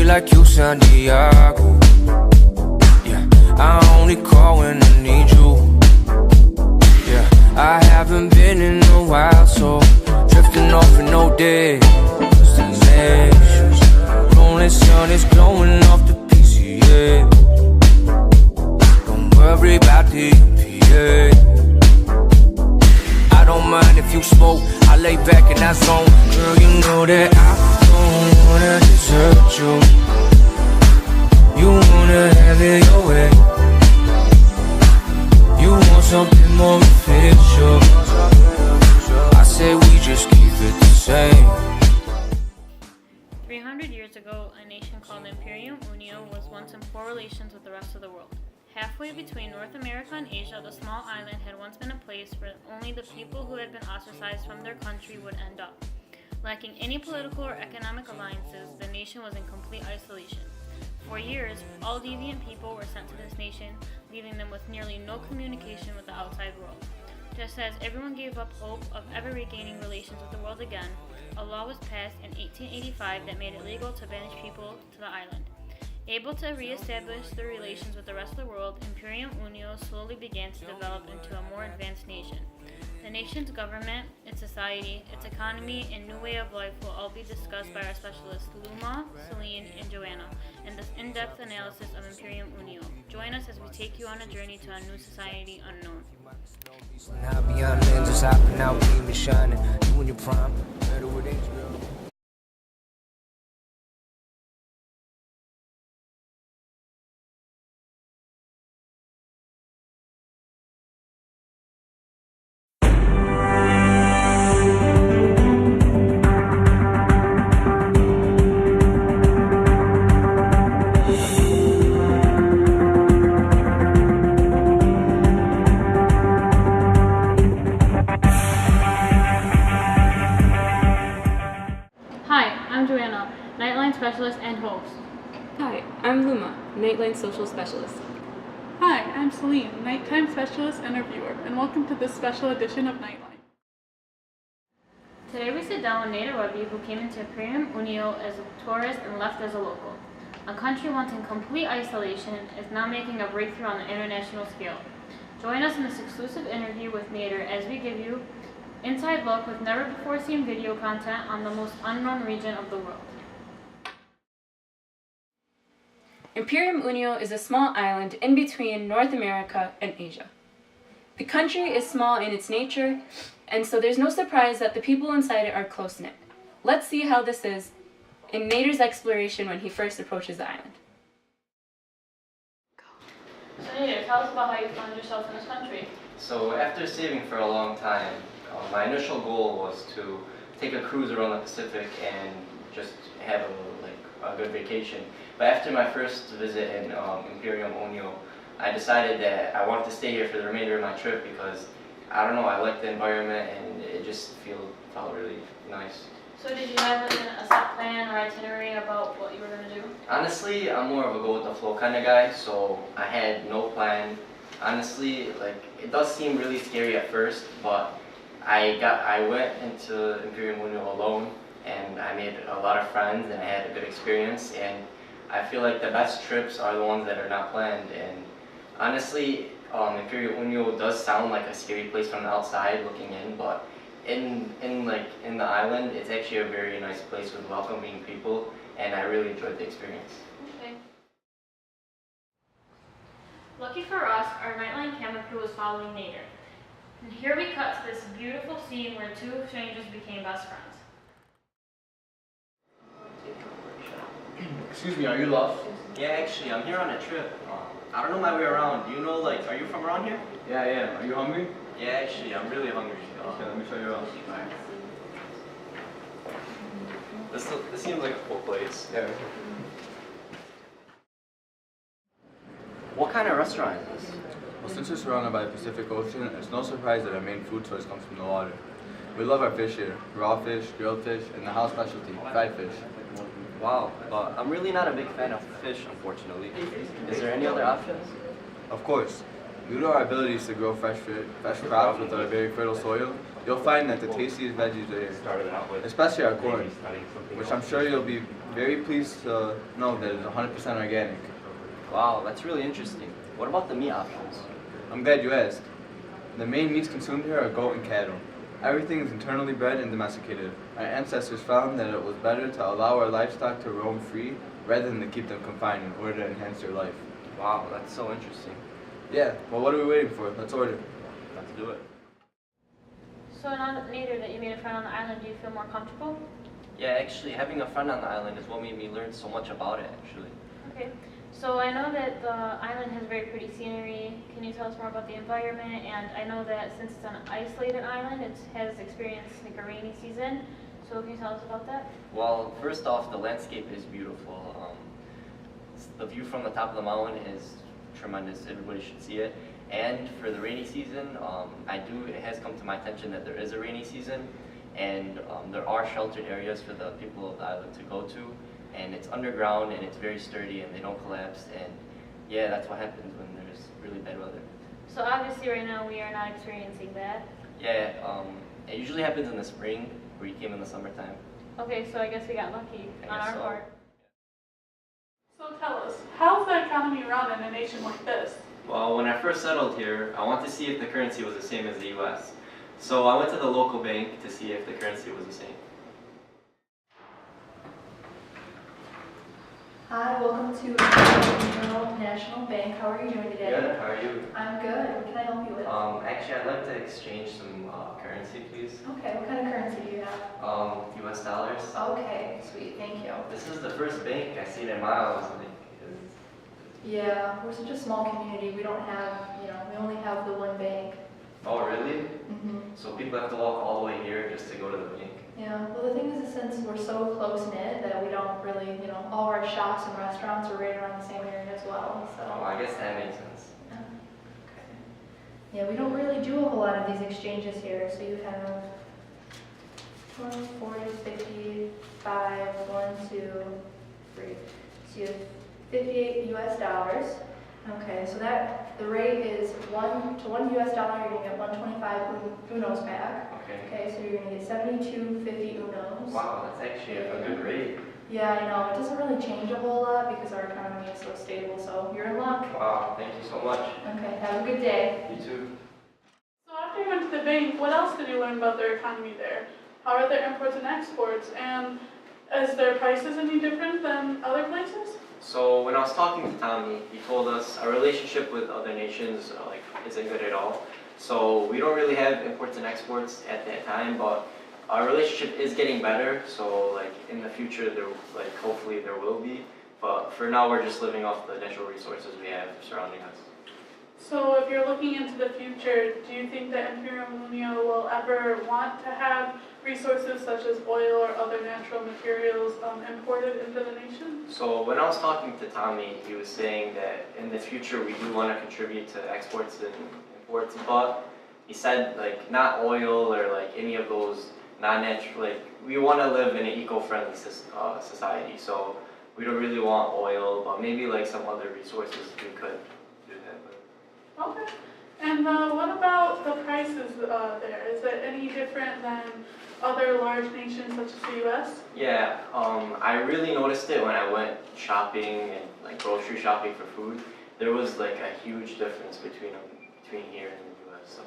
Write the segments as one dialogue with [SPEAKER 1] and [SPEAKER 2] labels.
[SPEAKER 1] be like you, Santiago. Yeah, I only call when I need you. Yeah, I haven't been in a while, so drifting off in no destinations. Lonely sun is glowing off the PCA. Don't worry about the EPA. I don't mind if you smoke, I lay back in that zone. Girl, you know that I don't wanna desert you. You wanna have it your way. You want something more official. I say we just keep it the same.
[SPEAKER 2] 300 years ago, a nation called Imperium Unio was once in poor relations with the rest of the world. Halfway between North America and Asia, the small island had once been a place where only the people who had been ostracized from their country would end up. Lacking any political or economic alliances, the nation was in complete isolation. For years, all deviant people were sent to this nation, leaving them with nearly no communication with the outside world. Just as everyone gave up hope of ever regaining relations with the world again, a law was passed in 1885 that made it legal to banish people to the island. Able to re-establish their relations with the rest of the world, Imperium Unio slowly began to develop into a more advanced nation. The nation's government, its society, its economy, and new way of life will all be discussed by our specialists Louma, Celine, and Joanna in this in-depth analysis of Imperium Unio. Join us as we take you on a journey to a new society unknown.
[SPEAKER 1] Now beyond lenses, hopping out, beaming, shining. You in your prime, better with age, girl.
[SPEAKER 2] I'm Joanna, Nightline Specialist and host.
[SPEAKER 3] Hi, I'm Louma, Nightline Social Specialist.
[SPEAKER 4] Hi, I'm Celine, Nighttime Specialist and Reviewer, and welcome to this special edition of Nightline.
[SPEAKER 2] Today we sit down with Nader Webby, who came into Imperium Unio as a tourist and left as a local. A country once in complete isolation is now making a breakthrough on the international scale. Join us in this exclusive interview with Nader as we give you inside look with never before seen video content on the most unknown region of the world.
[SPEAKER 3] Imperium Unio is a small island in between North America and Asia. The country is small in its nature, and so there's no surprise that the people inside it are close-knit. Let's see how this is in Nader's exploration when he first approaches the island.
[SPEAKER 2] So Nader, tell us about how you found yourself in this country.
[SPEAKER 5] So after saving for a long time, my initial goal was to take a cruise around the Pacific and just have a good vacation. But after my first visit in Imperium Unio, I decided that I wanted to stay here for the remainder of my trip because, I don't know, I like the environment and it just felt really nice.
[SPEAKER 2] So did you have a set plan or itinerary about what you were going to do?
[SPEAKER 5] Honestly, I'm more of a go with the flow kind of guy, so I had no plan. Honestly, it does seem really scary at first, but I went into Imperium Unio alone, and I made a lot of friends, and I had a good experience. And I feel like the best trips are the ones that are not planned. And honestly, Imperium Unio does sound like a scary place from the outside looking in, but in the island, it's actually a very nice place with welcoming people, and I really enjoyed the experience.
[SPEAKER 2] Okay. Lucky for us, our Nightline camera crew was following Nader. And here we cut to this beautiful scene where two strangers became best friends.
[SPEAKER 6] Excuse me, are you lost?
[SPEAKER 5] Yeah, actually, I'm here on a trip. I don't know my way around. Do you know, are you from around here?
[SPEAKER 6] Yeah, I am. Are you hungry?
[SPEAKER 5] Yeah, actually, I'm really hungry.
[SPEAKER 6] Okay, let me show you around.
[SPEAKER 5] This seems like a cool place.
[SPEAKER 6] Yeah.
[SPEAKER 5] What kind of restaurant is this?
[SPEAKER 6] Well, since we're surrounded by the Pacific Ocean, it's no surprise that our main food source comes from the water. We love our fish here. Raw fish, grilled fish, and the house specialty, fried fish.
[SPEAKER 5] Wow, but I'm really not a big fan of fish, unfortunately. Is there any other options?
[SPEAKER 6] Of course. Due to our abilities to grow fresh crops with our very fertile soil, you'll find that the tastiest veggies are here, especially our corn, which I'm sure you'll be very pleased to know that is 100% organic.
[SPEAKER 5] Wow, that's really interesting. What about the meat options?
[SPEAKER 6] I'm glad you asked. The main meats consumed here are goat and cattle. Everything is internally bred and domesticated. Our ancestors found that it was better to allow our livestock to roam free rather than to keep them confined in order to enhance their life.
[SPEAKER 5] Wow, that's so interesting.
[SPEAKER 6] Yeah, well, what are we waiting for? Let's order.
[SPEAKER 5] Let's do it.
[SPEAKER 2] So now that you made a friend on the island, do you feel more comfortable?
[SPEAKER 5] Yeah, actually, having a friend on the island is what made me learn so much about it, actually.
[SPEAKER 2] Okay. So I know that the island has very pretty scenery. Can you tell us more about the environment? And I know that since it's an isolated island, it has experienced like a rainy season. So can you tell us about that?
[SPEAKER 5] Well, first off, the landscape is beautiful. The view from the top of the mountain is tremendous. Everybody should see it. And for the rainy season, it has come to my attention that there is a rainy season, and there are sheltered areas for the people of the island to go to. And it's underground and it's very sturdy and they don't collapse, and yeah, that's what happens when there's really bad weather.
[SPEAKER 2] So obviously right now we are not experiencing that.
[SPEAKER 5] Yeah, it usually happens in the spring, where you came in the summertime.
[SPEAKER 2] Okay, so I guess we got lucky on our part.
[SPEAKER 4] So tell us, how's the economy run in a nation like this?
[SPEAKER 5] Well, when I first settled here, I wanted to see if the currency was the same as the US. So I went to the local bank to see if the currency was the same.
[SPEAKER 7] Hi, welcome to Imperium National Bank. How are you doing today?
[SPEAKER 5] Good, how are you?
[SPEAKER 7] I'm good. What can I help you with?
[SPEAKER 5] Actually, I'd like to exchange some currency, please.
[SPEAKER 7] Okay, what kind of currency do you have?
[SPEAKER 5] US dollars.
[SPEAKER 7] Okay, sweet, thank you.
[SPEAKER 5] This is the first bank I've seen in miles.
[SPEAKER 7] Yeah, we're such a small community. We don't have, we only have the one bank.
[SPEAKER 5] Oh, really?
[SPEAKER 7] Mm-hmm.
[SPEAKER 5] So people have to walk all the way here just to go to the bank?
[SPEAKER 7] Yeah, well the thing is since we're so close-knit that we don't really, all our shops and restaurants are right around the same area as well, so.
[SPEAKER 5] Oh, I guess that makes sense.
[SPEAKER 7] Yeah. Yeah, we don't really do a whole lot of these exchanges here, so you have 20, 40, 55, 1, 2, 3. So you have 58 US dollars. Okay, so the rate is to one US dollar, you're gonna get 125 Unos back. Okay, so you're gonna get 72.50 Unos.
[SPEAKER 5] Wow, that's actually a good rate.
[SPEAKER 7] Yeah, I know. It doesn't really change a whole lot because our economy is so stable, so you're in luck.
[SPEAKER 5] Wow, thank you so much.
[SPEAKER 7] Okay, have a good day.
[SPEAKER 5] You too.
[SPEAKER 4] So after you went to the bank, what else did you learn about their economy there? How are their imports and exports? And is their prices any different than other places?
[SPEAKER 5] So when I was talking to Tommy, he told us our relationship with other nations isn't good at all. So we don't really have imports and exports at that time, but our relationship is getting better. So in the future, hopefully there will be. But for now, we're just living off the natural resources we have surrounding us.
[SPEAKER 4] So if you're looking into the future, do you think that Imperium Unio will ever want to have resources such as oil or other natural materials imported into the nation?
[SPEAKER 5] So when I was talking to Tommy, he was saying that in the future we do want to contribute to exports and imports, but he said not oil or any of those non-natural, we want to live in an eco-friendly society, so we don't really want oil, but maybe some other resources we could do that with.
[SPEAKER 4] Okay. And what about the prices there? Is it any different than other large nations such as the U.S.?
[SPEAKER 5] Yeah, I really noticed it when I went shopping and grocery shopping for food. There was a huge difference between here and the U.S. So.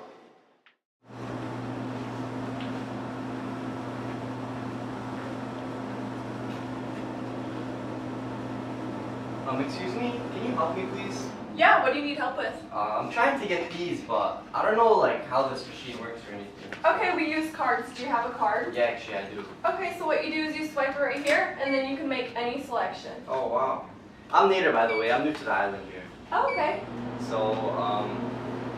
[SPEAKER 5] Excuse me, can you help me please?
[SPEAKER 8] Yeah, what do you need help with?
[SPEAKER 5] I'm trying to get peas, but I don't know how this machine works or anything.
[SPEAKER 8] Okay, we use cards. Do you have a card?
[SPEAKER 5] Yeah, actually I do.
[SPEAKER 8] Okay, so what you do is you swipe it right here, and then you can make any selection.
[SPEAKER 5] Oh wow. I'm native, by the way. I'm new to the island here.
[SPEAKER 8] Oh, okay.
[SPEAKER 5] So,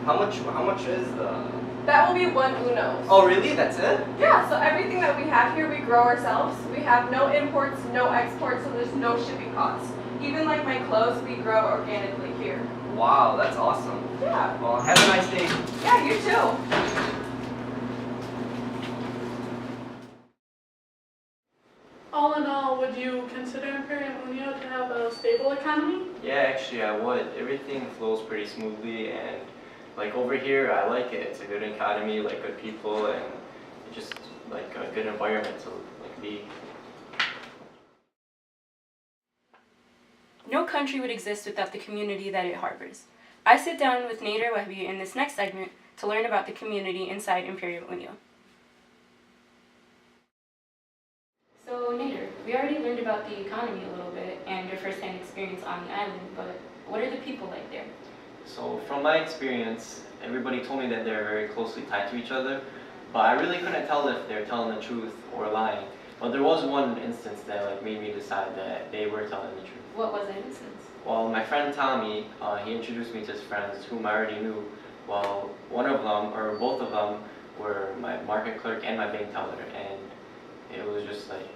[SPEAKER 5] how much is the?
[SPEAKER 8] That will be 1 Uno.
[SPEAKER 5] Oh really? That's it?
[SPEAKER 8] Yeah, so everything that we have here, we grow ourselves. We have no imports, no exports, so there's no shipping costs. Even my clothes, we grow organically here.
[SPEAKER 5] Wow, that's awesome.
[SPEAKER 8] Yeah.
[SPEAKER 5] Well, have a nice day.
[SPEAKER 8] Yeah, you too.
[SPEAKER 4] All in all, would you consider Imperium Unio to have a stable economy?
[SPEAKER 5] Yeah, actually I would. Everything flows pretty smoothly, and like over here, I like it. It's a good economy, like good people, and it's just like a good environment to like be.
[SPEAKER 3] No country would exist without the community that it harbors. I sit down with Nader Wahbi in this next segment to learn about the community inside Imperium Unio. So Nader, we already learned about the economy a little bit and your first-hand experience on the island, but what are the people like there?
[SPEAKER 5] So from my experience, everybody told me that they're very closely tied to each other, but I really couldn't tell if they're telling the truth or lying. But there was one instance that like made me decide that they were telling the truth.
[SPEAKER 3] What was that instance?
[SPEAKER 5] Well, my friend Tommy, he introduced me to his friends whom I already knew. Well, one of them, or both of them, were my market clerk and my bank teller, and it was just like,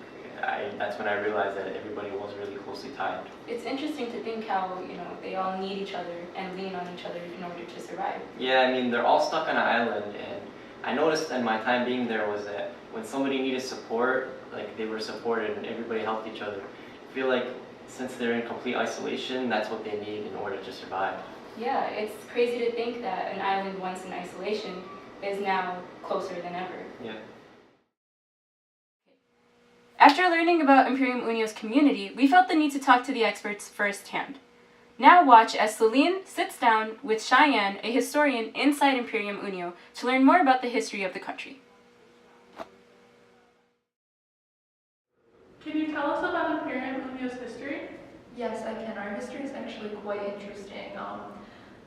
[SPEAKER 5] that's when I realized that everybody was really closely tied.
[SPEAKER 3] It's interesting to think how, they all need each other and lean on each other in order to survive.
[SPEAKER 5] Yeah, I mean, they're all stuck on an island, and I noticed in my time being there was that when somebody needed support, like they were supported and everybody helped each other. I feel like since they're in complete isolation, that's what they need in order to survive.
[SPEAKER 3] Yeah, it's crazy to think that an island once in isolation is now closer than ever.
[SPEAKER 5] Yeah.
[SPEAKER 3] After learning about Imperium Unio's community, we felt the need to talk to the experts firsthand. Now watch as Celine sits down with Shyanne, a historian inside Imperium Unio, to learn more about the history of the country.
[SPEAKER 4] Can you tell us about Imperium Unio's history?
[SPEAKER 7] Yes, I can. Our history is actually quite interesting.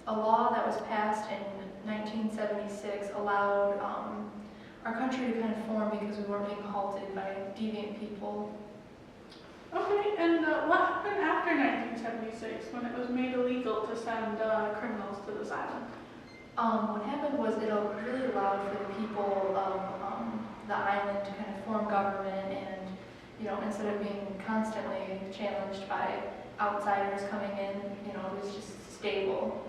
[SPEAKER 7] A law that was passed in 1976 allowed our country to kind of form because we weren't being halted by deviant people.
[SPEAKER 4] Okay, and what happened after 1976 when it was made illegal to send criminals to this island?
[SPEAKER 7] What happened was it really allowed for the people of the island to kind of form government and, instead of being constantly challenged by outsiders coming in, it was just stable.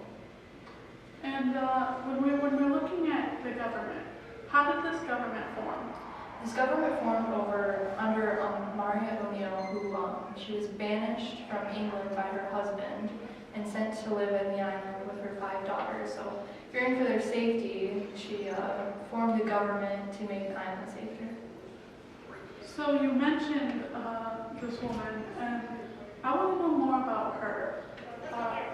[SPEAKER 4] And when we're looking at the government, how did this government form?
[SPEAKER 7] This government formed under Mariam Ahmadi, who she was banished from England by her husband and sent to live in the island with her 5 daughters. So, fearing for their safety, she formed the government to make the island safer.
[SPEAKER 4] So you mentioned this woman, and I want to know more about her.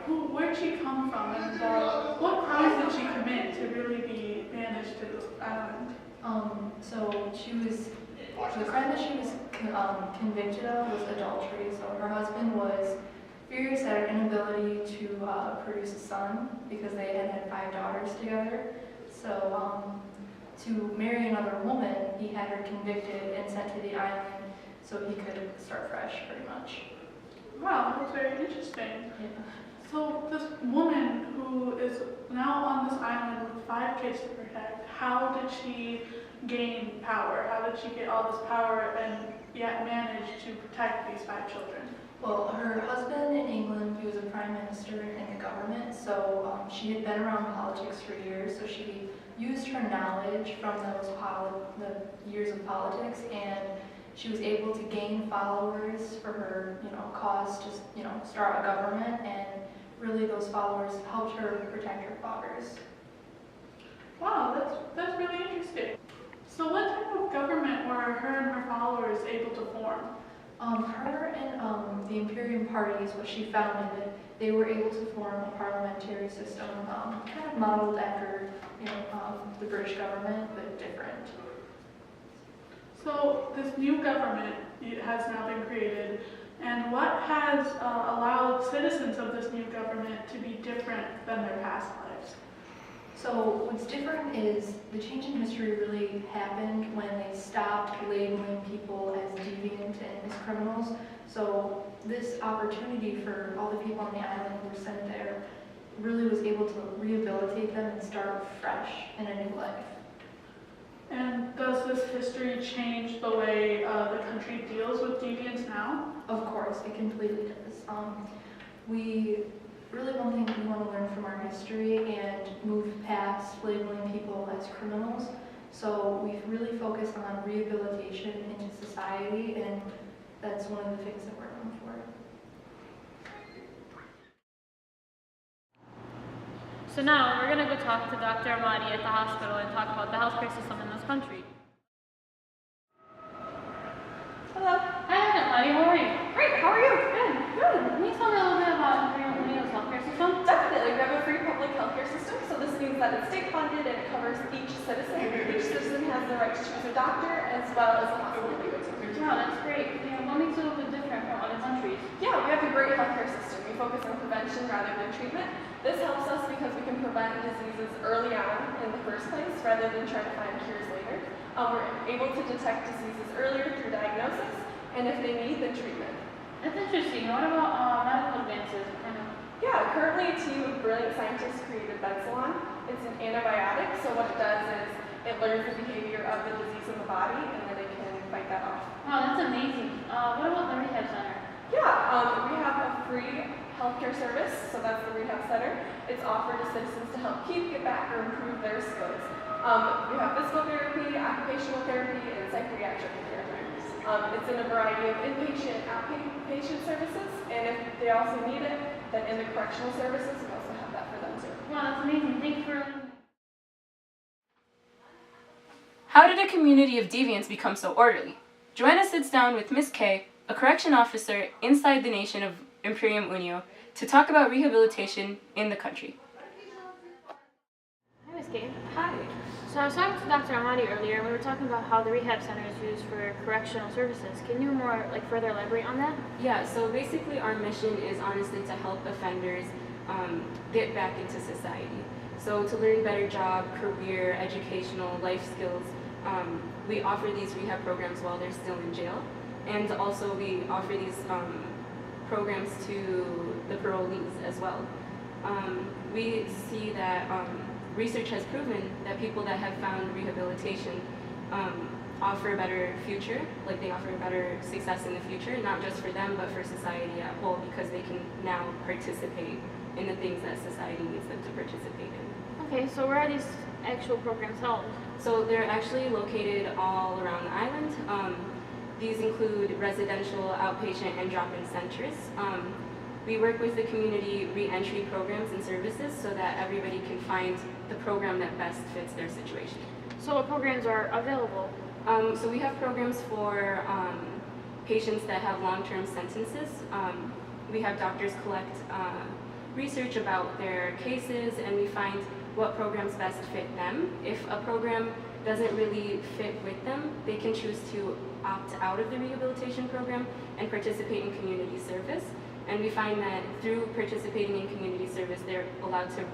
[SPEAKER 4] Where'd she come from, and what crimes did she commit to really be banished to this island?
[SPEAKER 7] The crime that she was convicted of was adultery. So her husband was furious at her inability to produce a son because they had 5 daughters together. So to marry another woman, he had her convicted and sent to the island so he could start fresh, pretty much.
[SPEAKER 4] Wow, that's very interesting.
[SPEAKER 7] Yeah.
[SPEAKER 4] So this woman who is now on this island with 5 kids to protect, how did she gain power? How did she get all this power and yet manage to protect these 5 children?
[SPEAKER 7] Well, her husband in England, he was a prime minister in the government, so she had been around politics for years, so she used her knowledge from the years of politics, and she was able to gain followers for her, cause to, start a government, and really those followers helped her protect her daughters.
[SPEAKER 4] Wow, that's really interesting. So what type of government were her and her followers able to form?
[SPEAKER 7] Her and the Imperium Party is what she founded. They were able to form a parliamentary system, kind of modeled after, the British government, but different.
[SPEAKER 4] So this new government has now been created, and what has allowed citizens of this new government to be different than their past lives?
[SPEAKER 7] So what's different is the change in history really happened when they stopped labeling people as deviant and as criminals. So this opportunity for all the people on the island who were sent there really was able to rehabilitate them and start fresh in a new life.
[SPEAKER 4] And does this history change the way the country deals with deviants now?
[SPEAKER 7] Of course, it completely does. One thing we want to learn from our history and move past labeling people as criminals. So we've really focused on rehabilitation into society, and that's one of the things that we're known for.
[SPEAKER 2] So now we're going to go talk to Dr. Ahmadi at the hospital and talk about the healthcare system in this country.
[SPEAKER 8] Hello.
[SPEAKER 2] Hi, Dr. Ahmadi, how are you?
[SPEAKER 8] Great, how are you?
[SPEAKER 2] Good. Good. Can you tell me a little bit about Imperium Unio's healthcare system?
[SPEAKER 8] Definitely, we have a free public healthcare system, so this means that it's state funded and it covers each citizen. Each citizen has the right to choose a doctor as well as a hospital they go to.
[SPEAKER 2] Wow, that's great. What makes it a little bit different from other countries?
[SPEAKER 8] Yeah, we have a great healthcare system. We focus on prevention rather than treatment. This helps us because we can prevent diseases early on in the first place rather than try to find cures later. We're able to detect diseases earlier through diagnosis, and if they need, then treatment.
[SPEAKER 2] That's interesting. What about medical advances?
[SPEAKER 8] Yeah, currently a team of brilliant scientists created Bensalon. It's an antibiotic, so what it does is it learns the behavior of the disease in the body, and then it can fight that off.
[SPEAKER 2] Wow, that's amazing. What about the rehab center?
[SPEAKER 8] Yeah, we have a free healthcare service, so that's the rehab center. It's offered to citizens to help get back, or improve their skills. We have physical therapy, occupational therapy, and psychiatric therapy. It's in a variety of inpatient, outpatient services, and if they also need it, then in the correctional services, we also have that for them too.
[SPEAKER 2] Wow, that's amazing. Thank you for...
[SPEAKER 3] How did a community of deviants become so orderly? Joanna sits down with Miss K, a correction officer inside the nation of Imperium Unio, to talk about rehabilitation in the country.
[SPEAKER 2] Hi, Miss K.
[SPEAKER 8] Hi.
[SPEAKER 2] So I was talking to Dr. Ahmadi earlier, and we were talking about how the rehab center is used for correctional services. Can you further elaborate on that?
[SPEAKER 3] Yeah, so basically our mission is honestly to help offenders get back into society. So to learn better job, career, educational, life skills. We offer these rehab programs while they're still in jail. And also we offer these programs to the parolees as well. We see that research has proven that people that have found rehabilitation offer a better future, like they offer better success in the future, not just for them, but for society at whole, because they can now participate in the things that society needs them to participate in.
[SPEAKER 2] Okay, so where are these actual programs held?
[SPEAKER 3] So they're actually located all around the island. These include residential, outpatient, and drop-in centers. We work with the community re-entry programs and services so that everybody can find the program that best fits their situation.
[SPEAKER 2] So what programs are available?
[SPEAKER 3] So we have programs for patients that have long-term sentences. We have doctors collect research about their cases, and we find what programs best fit them. If a program doesn't really fit with them, they can choose to opt out of the rehabilitation program and participate in community service. And we find that through participating in community service, they're allowed to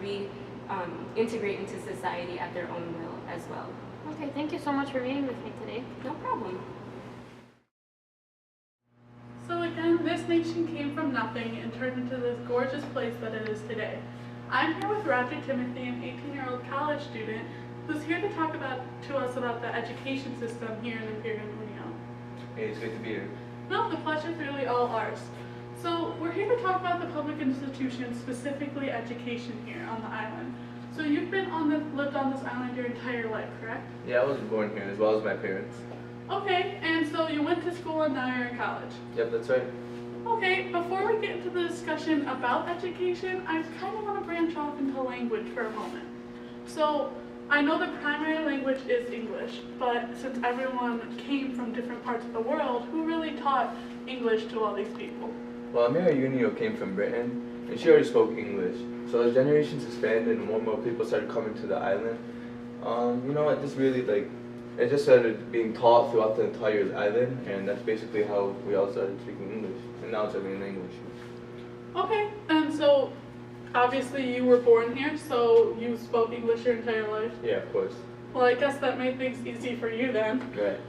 [SPEAKER 3] integrate into society at their own will as well.
[SPEAKER 2] Okay, thank you so much for meeting with me today.
[SPEAKER 3] No problem.
[SPEAKER 4] So again, this nation came from nothing and turned into this gorgeous place that it is today. I'm here with Roger Timothy, an 18-year-old college student who's here to talk to us about the education system here in Imperium Unio.
[SPEAKER 6] Hey, it's good to be here.
[SPEAKER 4] No, the pleasure's really all ours. So we're here to talk about the public institutions, specifically education here on the island. So you've lived on this island your entire life, correct?
[SPEAKER 6] Yeah, I was born here as well as my parents.
[SPEAKER 4] Okay, and so you went to school and now you're in college.
[SPEAKER 6] Yep, that's right.
[SPEAKER 4] Okay, before we get into the discussion about education, I kind of want to branch off into language for a moment. So I know the primary language is English, but since everyone came from different parts of the world, who really taught English to all these people?
[SPEAKER 6] Well, Mariam Ahmadi came from Britain, and she already spoke English. So as generations expanded and more and more people started coming to the island, you know what, it just started being taught throughout the entire island, and that's basically how we all started speaking English, and now it's everything in English.
[SPEAKER 4] Okay, and so obviously you were born here, so you spoke English your entire life?
[SPEAKER 6] Yeah, of course.
[SPEAKER 4] Well, I guess that made things easy for you then.
[SPEAKER 6] Right.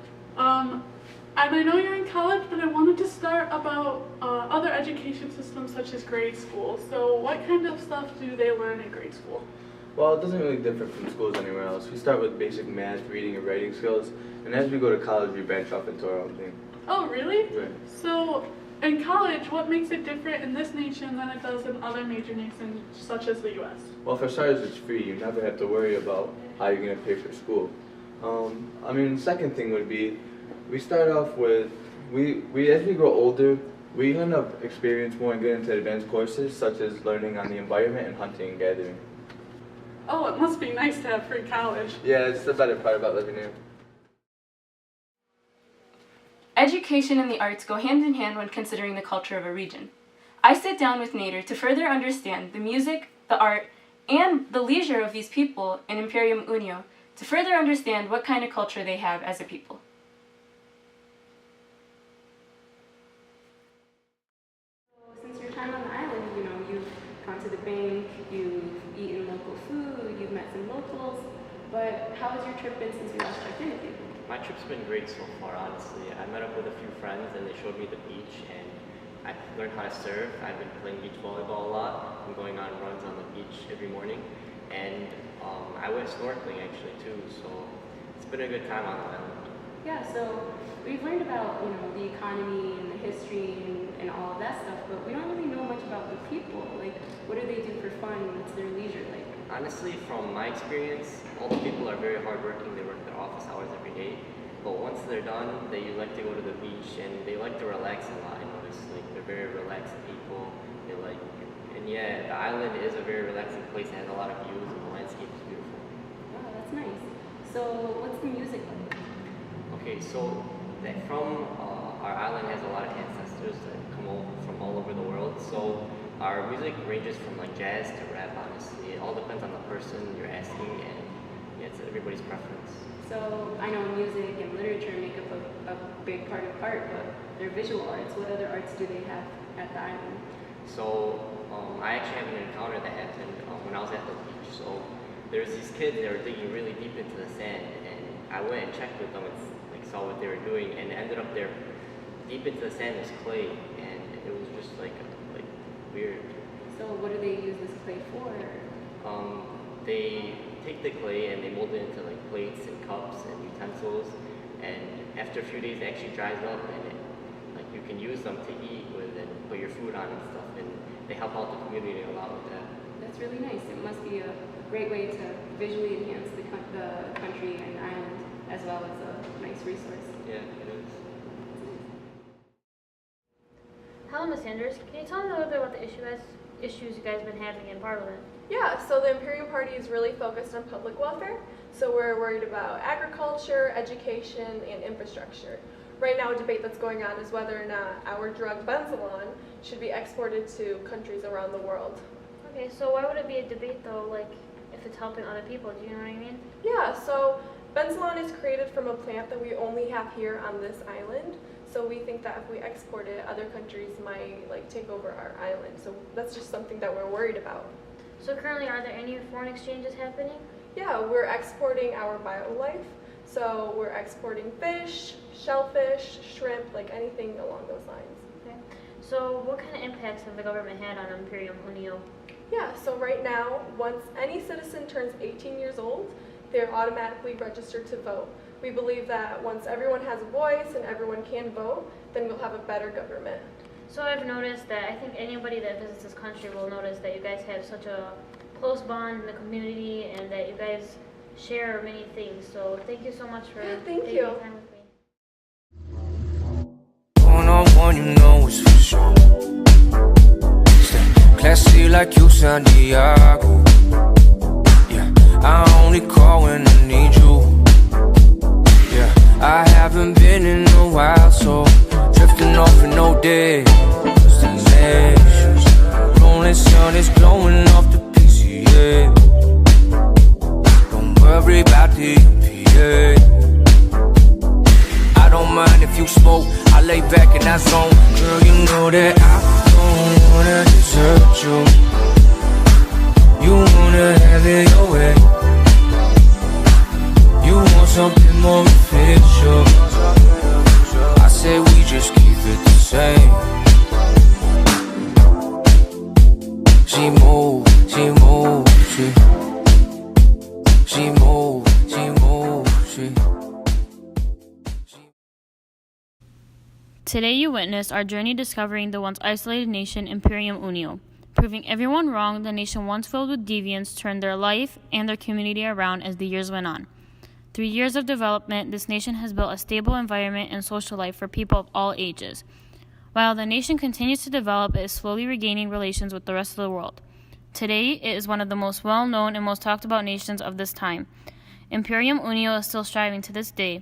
[SPEAKER 4] And I know you're in college, but I wanted to start about other education systems such as grade school. So what kind of stuff do they learn in grade school?
[SPEAKER 6] Well, it doesn't really differ from schools anywhere else. We start with basic math, reading, and writing skills, and as we go to college, we branch off into our own thing.
[SPEAKER 4] Oh, really?
[SPEAKER 6] Right.
[SPEAKER 4] So in college, what makes it different in this nation than it does in other major nations such as the U.S.?
[SPEAKER 6] Well, for starters, it's free. You never have to worry about how you're going to pay for school. The second thing would be, we start off with, as we grow older, we end up experience more and get into advanced courses, such as learning on the environment and hunting and gathering.
[SPEAKER 4] Oh, it must be nice to have free college.
[SPEAKER 6] Yeah, it's the better part about living here.
[SPEAKER 3] Education and the arts go hand in hand when considering the culture of a region. I sit down with Nader to further understand the music, the art, and the leisure of these people in Imperium Unio to further understand what kind of culture they have as a people. Since your time on the island, you've gone to the bank, you've eaten local food, you've met some locals, but how has your trip been since we last checked in with you?
[SPEAKER 5] My trip's been great so far, honestly. I met up with a few friends and they showed me the beach and I learned how to surf. I've been playing beach volleyball a lot. I'm going on runs on the beach every morning. And I went snorkeling actually too, so it's been a good time on the island.
[SPEAKER 3] Yeah, so we've learned about, the economy and the history and all of that stuff, but we don't really know much about the people. Like, what do they do for fun? What's their leisure like?
[SPEAKER 5] Honestly, from my experience, all the people are very hardworking. They work their office hours every day. But once they're done, they like to go to the beach and they like to relax a lot. I noticed, like, they're very relaxed people. And yeah, the island is a very relaxing place. It has a lot of views and the landscape is beautiful.
[SPEAKER 3] Wow, that's nice. So, what's the music like?
[SPEAKER 5] Okay, so from our island has a lot of ancestors that come over from all over the world. So our music ranges from like jazz to rap, honestly. It all depends on the person you're asking, and yeah, it's everybody's preference.
[SPEAKER 3] So I know music and literature make up a big part of art, but they're visual arts. What other arts do they have at the island?
[SPEAKER 5] So I actually have an encounter that happened when I was at the beach. So there's these kids that were digging really deep into the sand, and I went and checked with them and saw what they were doing, and ended up there deep into the sand was clay, and it was just like weird.
[SPEAKER 3] So what do they use this clay for?
[SPEAKER 5] They take the clay and they mold it into like plates and cups and utensils, and after a few days it actually dries up, and you can use them to eat with and put your food on and stuff, and they help out the community a lot with that.
[SPEAKER 3] That's really nice. It must be a great way to visually enhance the country and island, as well as a nice resource.
[SPEAKER 5] Yeah, it is.
[SPEAKER 2] Hello, Ms. Sanders. Can you tell me a little bit about the issues you guys have been having in Parliament?
[SPEAKER 8] Yeah, so the Imperium Party is really focused on public welfare. So we're worried about agriculture, education, and infrastructure. Right now, a debate that's going on is whether or not our drug benzoline should be exported to countries around the world.
[SPEAKER 2] Okay, so why would it be a debate though, like if it's helping other people, do you know what I mean?
[SPEAKER 8] Yeah, so benzoline is created from a plant that we only have here on this island. So we think that if we export it, other countries might take over our island. So that's just something that we're worried about.
[SPEAKER 2] So currently, are there any foreign exchanges happening?
[SPEAKER 8] Yeah, we're exporting our BioLife. So we're exporting fish, shellfish, shrimp, anything along those lines.
[SPEAKER 2] Okay. So what kind of impacts have the government had on Imperium Unio?
[SPEAKER 8] Yeah, so right now, once any citizen turns 18 years old, they're automatically registered to vote. We believe that once everyone has a voice and everyone can vote, then we'll have a better government.
[SPEAKER 2] So I've noticed that I think anybody that visits this country will notice that you guys have such a close bond in the community and that you guys share many things. So thank you so much for taking time with me.
[SPEAKER 1] One-on-one, you know it's for sure. Stay classy like you, Santiago. Yeah, I only call when I need you. Yeah, I haven't been in a while, so drifting off in no destinations. Rolling sun is glowing off the PCA. Don't worry about the EPA. I don't mind if you smoke, I lay back in that zone. Girl, you know that I don't wanna desert you. You wanna have it your way. You want something more official. I say we just keep it the same. She move, she move, she move, she move, she.
[SPEAKER 2] Today you witnessed our journey discovering the once isolated nation Imperium Unio. Proving everyone wrong, the nation once filled with deviants turned their life and their community around as the years went on. Through years of development, this nation has built a stable environment and social life for people of all ages. While the nation continues to develop, it is slowly regaining relations with the rest of the world. Today, it is one of the most well-known and most talked about nations of this time. Imperium Unio is still striving to this day.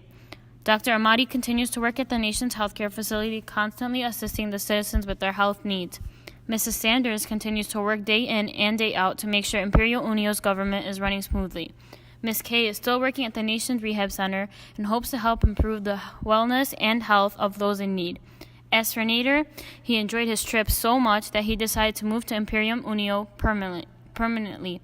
[SPEAKER 2] Dr. Ahmadi continues to work at the nation's healthcare facility, constantly assisting the citizens with their health needs. Mrs. Sanders continues to work day in and day out to make sure Imperium Unio's government is running smoothly. Ms. K is still working at the nation's rehab center and hopes to help improve the wellness and health of those in need. As for Nader, he enjoyed his trip so much that he decided to move to Imperium Unio permanently.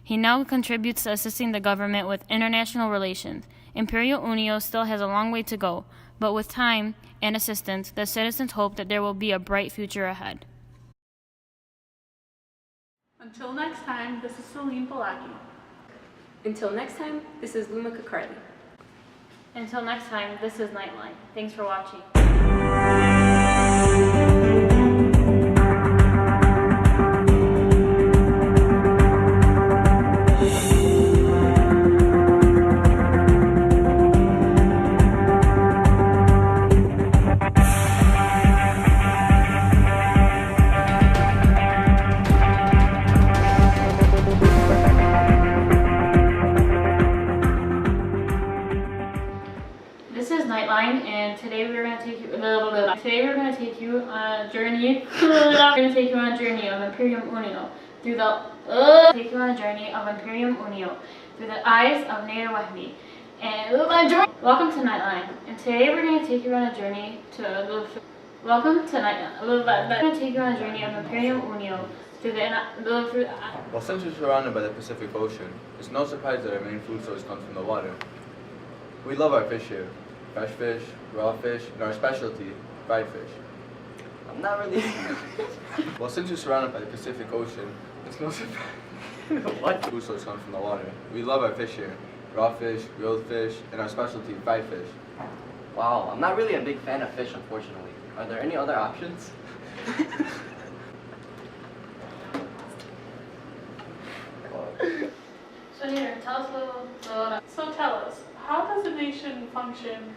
[SPEAKER 2] He now contributes to assisting the government with international relations. Imperium Unio still has a long way to go, but with time and assistance, the citizens hope that there will be a bright future ahead.
[SPEAKER 4] Until next time, this is Celine Balaghi.
[SPEAKER 3] Until next time, this is Louma Kaakarli.
[SPEAKER 2] Until next time, this is Nightline. Thanks for watching. This is Nightline, and today we're going to take you on a journey. We're going to take you on a journey of Imperium Unio through the eyes of Nader Wahbi. And welcome to Nightline. And today we're going to take you on a journey to welcome to Nightline. We're going to take you on a journey of Imperium Unio
[SPEAKER 6] Well, since we're surrounded by the Pacific Ocean, it's no surprise that our main food source comes from the water. We love our fish here. Fresh fish, raw fish, and our specialty, fried fish.
[SPEAKER 5] I'm not really.
[SPEAKER 6] Well, since we're surrounded by the Pacific Ocean, it's no surprise.
[SPEAKER 5] What?
[SPEAKER 6] Food source comes from the water. We love our fish here. Raw fish, grilled fish, and our specialty, fried fish.
[SPEAKER 5] Wow, I'm not really a big fan of fish, unfortunately. Are there any other options?
[SPEAKER 2] So Nader, tell us a little.
[SPEAKER 4] So tell us, how does a nation function